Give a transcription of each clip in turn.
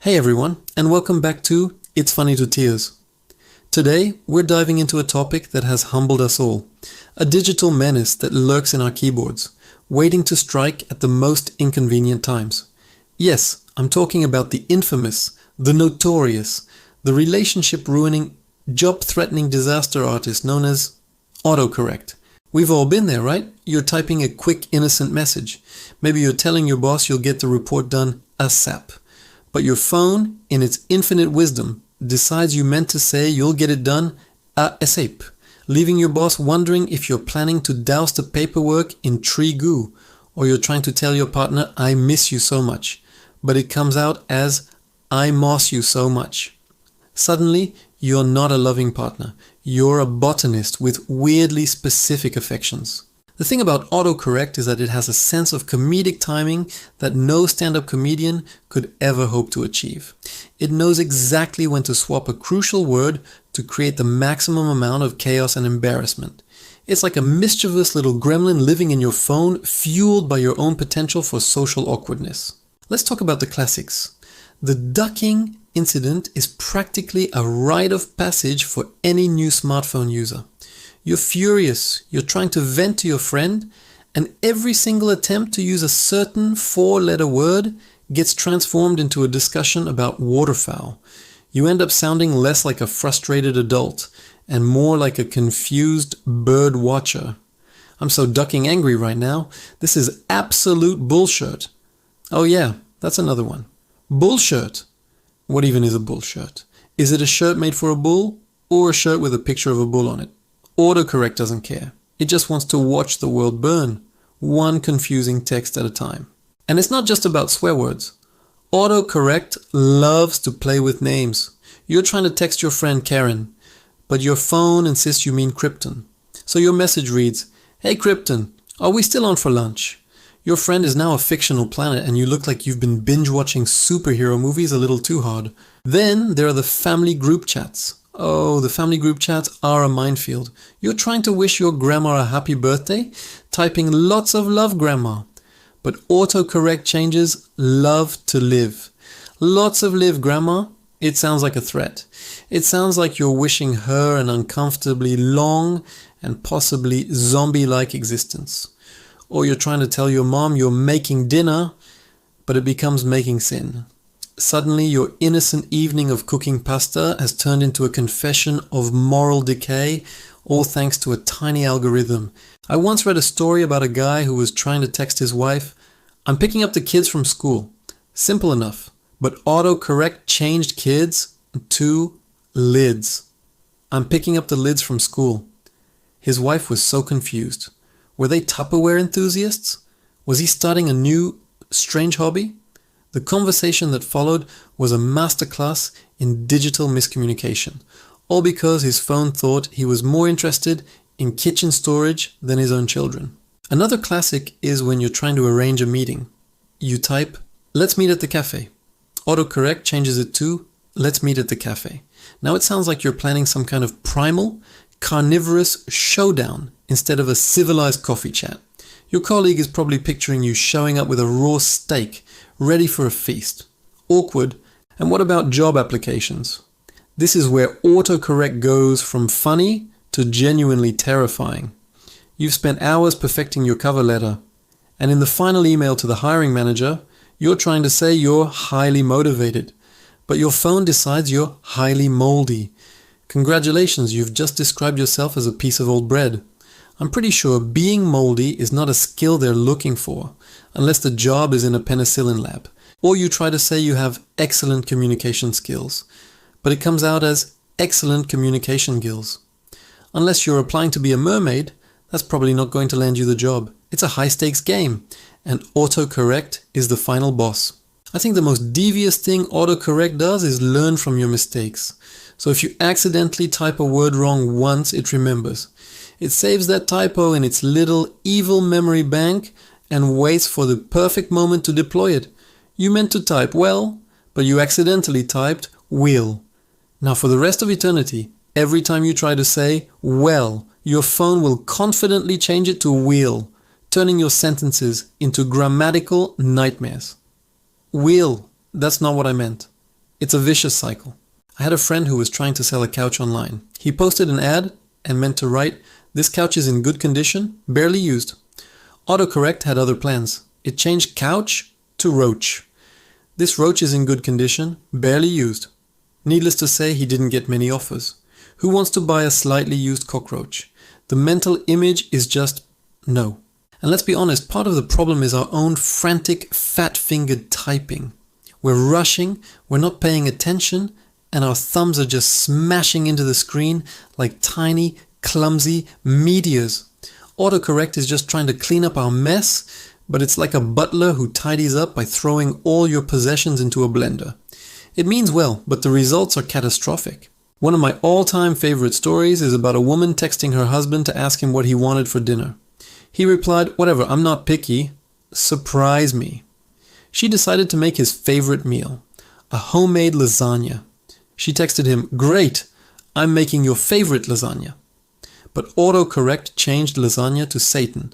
Hey everyone, and welcome back to It's Funny to Tears. Today, we're diving into a topic that has humbled us all, a digital menace that lurks in our keyboards, waiting to strike at the most inconvenient times. Yes, I'm talking about the infamous, the notorious, the relationship-ruining, job-threatening disaster artist known as autocorrect. We've all been there, right? You're typing a quick, innocent message. Maybe you're telling your boss you'll get the report done ASAP. But your phone, in its infinite wisdom, decides you meant to say you'll get it done ASAP, leaving your boss wondering if you're planning to douse the paperwork in tree goo, or you're trying to tell your partner, I miss you so much, but it comes out as, I moss you so much. Suddenly, you're not a loving partner. You're a botanist with weirdly specific affections. The thing about autocorrect is that it has a sense of comedic timing that no stand-up comedian could ever hope to achieve. It knows exactly when to swap a crucial word to create the maximum amount of chaos and embarrassment. It's like a mischievous little gremlin living in your phone, fueled by your own potential for social awkwardness. Let's talk about the classics. The ducking incident is practically a rite of passage for any new smartphone user. You're furious, you're trying to vent to your friend, and every single attempt to use a certain four-letter word gets transformed into a discussion about waterfowl. You end up sounding less like a frustrated adult and more like a confused bird watcher. I'm so ducking angry right now. This is absolute bullshit. Oh yeah, that's another one. Bullshit. What even is a bull shirt? Is it a shirt made for a bull or a shirt with a picture of a bull on it? Autocorrect doesn't care. It just wants to watch the world burn, one confusing text at a time. And it's not just about swear words. Autocorrect loves to play with names. You're trying to text your friend Karen, but your phone insists you mean Krypton. So your message reads, Hey Krypton, are we still on for lunch? Your friend is now a fictional planet and you look like you've been binge-watching superhero movies a little too hard. Then there are the family group chats. Oh, the family group chats are a minefield. You're trying to wish your grandma a happy birthday, typing lots of love, grandma. But autocorrect changes love to live. Lots of live, grandma. It sounds like a threat. It sounds like you're wishing her an uncomfortably long and possibly zombie-like existence. Or you're trying to tell your mom you're making dinner, but it becomes making sin. Suddenly, your innocent evening of cooking pasta has turned into a confession of moral decay, all thanks to a tiny algorithm. I once read a story about a guy who was trying to text his wife, I'm picking up the kids from school. Simple enough, but autocorrect changed kids to lids. I'm picking up the lids from school. His wife was so confused. Were they Tupperware enthusiasts? Was he starting a new, strange hobby? The conversation that followed was a masterclass in digital miscommunication, all because his phone thought he was more interested in kitchen storage than his own children. Another classic is when you're trying to arrange a meeting. You type, let's meet at the cafe. Autocorrect changes it to, let's meet at the cafe. Now it sounds like you're planning some kind of primal, carnivorous showdown instead of a civilized coffee chat. Your colleague is probably picturing you showing up with a raw steak, ready for a feast. Awkward. And what about job applications? This is where autocorrect goes from funny to genuinely terrifying. You've spent hours perfecting your cover letter, and in the final email to the hiring manager, you're trying to say you're highly motivated, but your phone decides you're highly moldy. Congratulations, you've just described yourself as a piece of old bread. I'm pretty sure being moldy is not a skill they're looking for, unless the job is in a penicillin lab. Or you try to say you have excellent communication skills, but it comes out as excellent communication skills. Unless you're applying to be a mermaid, that's probably not going to land you the job. It's a high-stakes game, and autocorrect is the final boss. I think the most devious thing autocorrect does is learn from your mistakes. So if you accidentally type a word wrong once, it remembers. It saves that typo in its little evil memory bank and waits for the perfect moment to deploy it. You meant to type well, but you accidentally typed will. Now for the rest of eternity, every time you try to say well, your phone will confidently change it to will, turning your sentences into grammatical nightmares. Will, that's not what I meant. It's a vicious cycle. I had a friend who was trying to sell a couch online. He posted an ad and meant to write, "This couch is in good condition, barely used." Autocorrect had other plans. It changed couch to roach. "This roach is in good condition, barely used." Needless to say, he didn't get many offers. Who wants to buy a slightly used cockroach? The mental image is just no. And let's be honest, part of the problem is our own frantic, fat-fingered typing. We're rushing, we're not paying attention, and our thumbs are just smashing into the screen like tiny, clumsy meteors. Autocorrect is just trying to clean up our mess, but it's like a butler who tidies up by throwing all your possessions into a blender. It means well, but the results are catastrophic. One of my all-time favorite stories is about a woman texting her husband to ask him what he wanted for dinner. He replied, "Whatever, I'm not picky. Surprise me." She decided to make his favorite meal, a homemade lasagna. She texted him, "Great, I'm making your favorite lasagna." But autocorrect changed lasagna to Satan.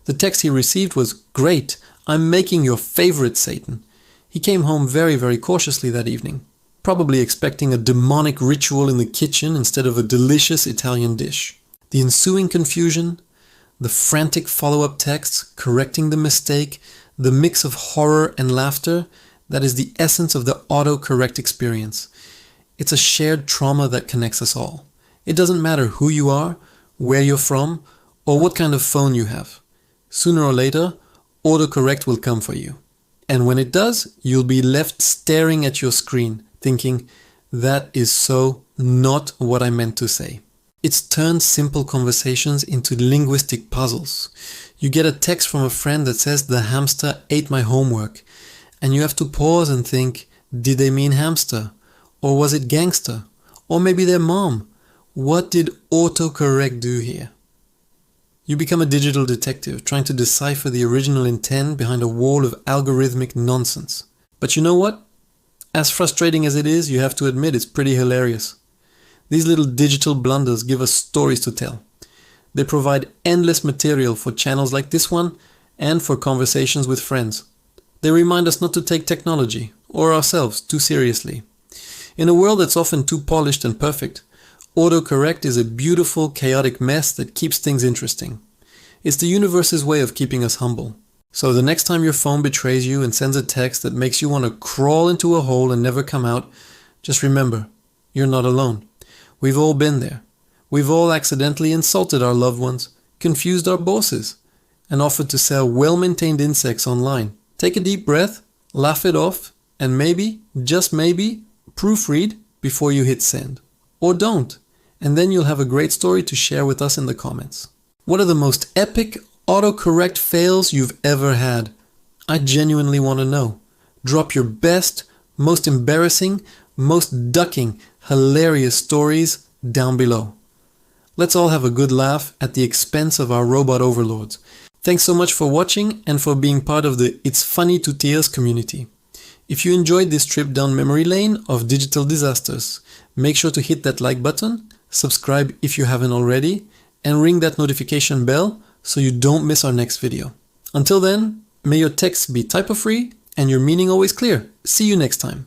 The text he received was, "Great, I'm making your favorite Satan." He came home very, very cautiously that evening, probably expecting a demonic ritual in the kitchen instead of a delicious Italian dish. The ensuing confusion, the frantic follow-up texts correcting the mistake, the mix of horror and laughter, that is the essence of the autocorrect experience. It's a shared trauma that connects us all. It doesn't matter who you are, where you're from, or what kind of phone you have. Sooner or later, autocorrect will come for you. And when it does, you'll be left staring at your screen, thinking, "That is so not what I meant to say." It's turned simple conversations into linguistic puzzles. You get a text from a friend that says, "The hamster ate my homework," and you have to pause and think, did they mean hamster? Or was it gangster? Or maybe their mom? What did autocorrect do here? You become a digital detective trying to decipher the original intent behind a wall of algorithmic nonsense. But you know what? As frustrating as it is, you have to admit it's pretty hilarious. These little digital blunders give us stories to tell. They provide endless material for channels like this one and for conversations with friends. They remind us not to take technology or ourselves too seriously. In a world that's often too polished and perfect, autocorrect is a beautiful, chaotic mess that keeps things interesting. It's the universe's way of keeping us humble. So the next time your phone betrays you and sends a text that makes you want to crawl into a hole and never come out, just remember, you're not alone. We've all been there. We've all accidentally insulted our loved ones, confused our bosses, and offered to sell well-maintained insects online. Take a deep breath, laugh it off, and maybe, just maybe, proofread before you hit send. Or don't, and then you'll have a great story to share with us in the comments. What are the most epic autocorrect fails you've ever had? I genuinely want to know. Drop your best, most embarrassing, most ducking, hilarious stories down below. Let's all have a good laugh at the expense of our robot overlords. Thanks so much for watching and for being part of the It's Funny to Tears community. If you enjoyed this trip down memory lane of digital disasters, make sure to hit that like button, subscribe if you haven't already, and ring that notification bell so you don't miss our next video. Until then, may your texts be typo-free and your meaning always clear. See you next time.